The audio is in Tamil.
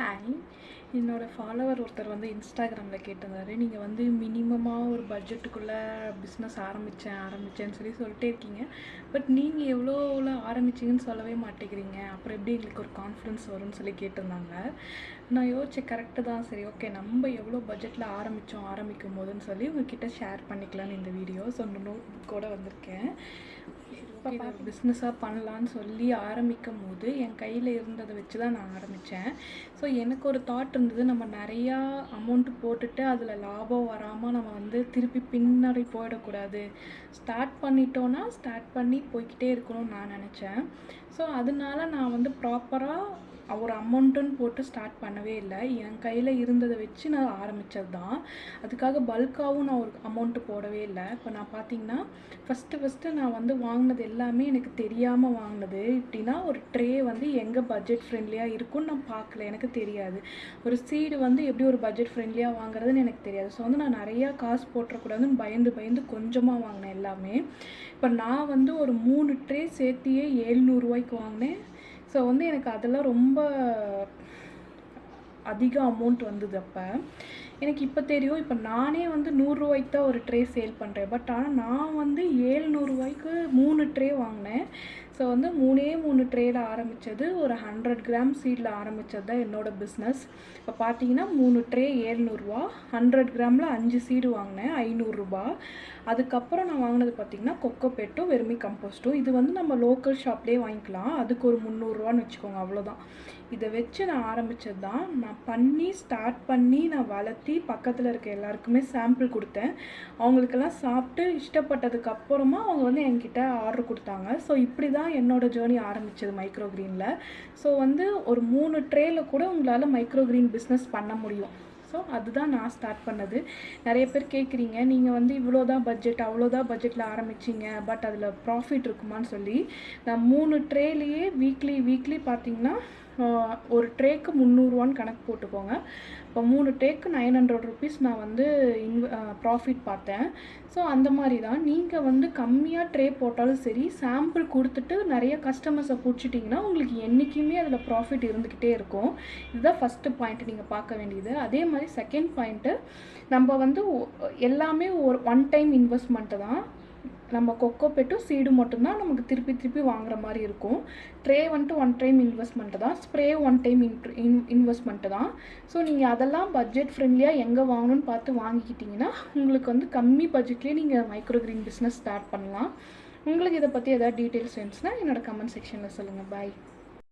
ஹாய், என்னோட ஃபாலோவர் ஒருத்தர் வந்து இன்ஸ்டாகிராமில் கேட்டிருந்தாரு, நீங்கள் வந்து மினிமமாக ஒரு பட்ஜெட்டுக்குள்ளே பிஸ்னஸ் ஆரம்பித்தேன்னு சொல்லிட்டே இருக்கீங்க. பட் நீங்கள் எவ்வளோவில் ஆரம்பிச்சிங்கன்னு சொல்லவே மாட்டேங்கிறீங்க, அப்புறம் எப்படி எங்களுக்கு ஒரு கான்ஃபிடன்ஸ் வரும்னு சொல்லி கேட்டிருந்தாங்க. நான் யோசிச்சேன், கரெக்டு தான். சரி, ஓகே, நம்ம எவ்வளோ பட்ஜெட்டில் ஆரம்பிக்கும் போதுன்னு சொல்லி உங்ககிட்ட ஷேர் பண்ணிக்கலான்னு இந்த வீடியோ. ஸோ நோட் புக்கோடு வந்திருக்கேன். இப்போ பிஸ்னஸாக பண்ணலான்னு சொல்லி ஆரம்பிக்கும் போது என் கையில் இருந்ததை வச்சு தான் நான் ஆரம்பித்தேன். ஸோ எனக்கு ஒரு தாட் இருந்தது, நம்ம நிறையா அமௌண்ட்டு போட்டுட்டு அதில் லாபம் வராமல் நம்ம வந்து திருப்பி பின்னாடி போயிடக்கூடாது. ஸ்டார்ட் பண்ணி போய்கிட்டே இருக்கணும்னு நான் நினச்சேன். ஸோ அதனால நான் வந்து ப்ராப்பராக ஒரு அமௌண்ட்டுன்னு போட்டு ஸ்டார்ட் பண்ணவே இல்லை. என் கையில் இருந்ததை வச்சு நான் ஆரம்பித்தது தான். அதுக்காக பல்காகவும் நான் ஒரு அமௌண்ட்டு போடவே இல்லை. இப்போ நான் பார்த்தீங்கன்னா ஃபஸ்ட்டு நான் வந்து வாங்கினது எல்லாமே எனக்கு தெரியாமல் வாங்கினது. எப்படின்னா, ஒரு ட்ரே வந்து எங்கே பட்ஜெட் ஃப்ரெண்ட்லியாக இருக்குன்னு நான் பார்க்கல, எனக்கு தெரியாது. ஒரு சீடு வந்து எப்படி ஒரு பட்ஜெட் ஃப்ரெண்ட்லியாக வாங்குறதுன்னு எனக்கு தெரியாது. ஸோ வந்து நான் நிறையா காசு போட்டுறக்கூடாதுன்னு பயந்து கொஞ்சமாக வாங்கினேன் எல்லாமே. இப்போ நான் வந்து ஒரு 3 ட்ரே சேர்த்தியே 700 வாங்கினேன். ஸோ வந்து எனக்கு அதெல்லாம் ரொம்ப அதிக அமௌண்ட் வந்தது. அப்போ எனக்கு இப்போ தெரியும், இப்போ நானே வந்து 100 தான் ஒரு ட்ரே சேல் பண்ணுறேன். பட் ஆனால் நான் வந்து 700 3 ட்ரே வாங்கினேன். ஸோ வந்து 3 ட்ரேயில் ஆரம்பித்தது, ஒரு 100 கிராம் சீடில் ஆரம்பித்தது தான் என்னோடய பிஸ்னஸ். இப்போ பார்த்தீங்கன்னா 3 ட்ரே 700, 100 கிராமில் 5 சீடு வாங்கினேன், 500 அதுக்கப்புறம் நான் வாங்கினது பார்த்திங்கன்னா கொக்கோபீட்டும் வெர்மி கம்போஸ்ட்டும். இது வந்து நம்ம லோக்கல் ஷாப்லேயே வாங்கிக்கலாம். அதுக்கு ஒரு 300 வச்சுக்கோங்க, அவ்வளோதான். இதை வச்சு நான் ஆரம்பித்தது தான். நான் ஸ்டார்ட் பண்ணி நான் வளர்த்தி பக்கத்தில் இருக்க எல்லாருக்குமே சாம்பிள் கொடுத்தேன். அவங்களுக்கெல்லாம் சாப்பிட்டு இஷ்டப்பட்டதுக்கப்புறமா அவங்க வந்து என்கிட்ட ஆர்டர் கொடுத்தாங்க. ஸோ இப்படி தான் என்னோடய ஜேர்னி ஆரம்பித்தது மைக்ரோ க்ரீனில். ஸோ வந்து ஒரு 3 ட்ரேயில் கூட உங்களால் மைக்ரோ க்ரீன் பிஸ்னஸ் பண்ண முடியும். ஸோ அதுதான் நான் ஸ்டார்ட் பண்ணது. நிறைய பேர் கேட்குறீங்க, நீங்கள் வந்து இவ்வளோதான் பட்ஜெட் அவ்வளோதான் பட்ஜெட்டில் ஆரம்பிச்சிங்க, பட் அதில் ப்ராஃபிட் இருக்குமான்னு சொல்லி. நான் 3 ட்ரேலேயே வீக்லி பார்த்திங்கன்னா ஒரு ட்ரேக்கு 300 கணக்கு போட்டுக்கோங்க. இப்போ 3 ட்ரேக்கு 900 ருபீஸ் நான் வந்து ப்ராஃபிட் பார்த்தேன். ஸோ அந்த மாதிரி தான் நீங்கள் வந்து கம்மியாக ட்ரே போட்டாலும் சரி, சாம்பிள் கொடுத்துட்டு நிறைய கஸ்டமர்ஸை பிடிச்சிட்டிங்கன்னா உங்களுக்கு என்றைக்குமே அதில் ப்ராஃபிட் இருந்துக்கிட்டே இருக்கும். இதுதான் ஃபஸ்ட்டு பாயிண்ட்டு நீங்கள் பார்க்க வேண்டியது. அதே மாதிரி செகண்ட் பாயிண்ட்டு, நம்ம வந்து எல்லாமே ஒரு ஒன் டைம் இன்வெஸ்ட்மெண்ட்டு தான். நம்ம கொக்கோபீட்டும் சீடு மட்டும்தான் நமக்கு திருப்பி வாங்குற மாதிரி இருக்கும். ட்ரே வந்துட்டு ஒன் டைம் இன்வெஸ்ட்மெண்ட்டு தான், ஸ்ப்ரே ஒன் டைம் இன்வெஸ்ட்மெண்ட்டு தான். ஸோ நீங்கள் அதெல்லாம் பட்ஜெட் ஃப்ரெண்ட்லியாக எங்கே வாங்கணும்னு பார்த்து வாங்கிக்கிட்டிங்கன்னா உங்களுக்கு வந்து கம்மி பட்ஜெட்லேயே நீங்கள் மைக்ரோ க்ரீன் பிஸ்னஸ் ஸ்டார்ட் பண்ணலாம். உங்களுக்கு இதை பற்றி ஏதாவது டீட்டெயில்ஸ் வேணுச்சுன்னா என்னோடய கமெண்ட் செக்ஷனில் சொல்லுங்கள். பாய்.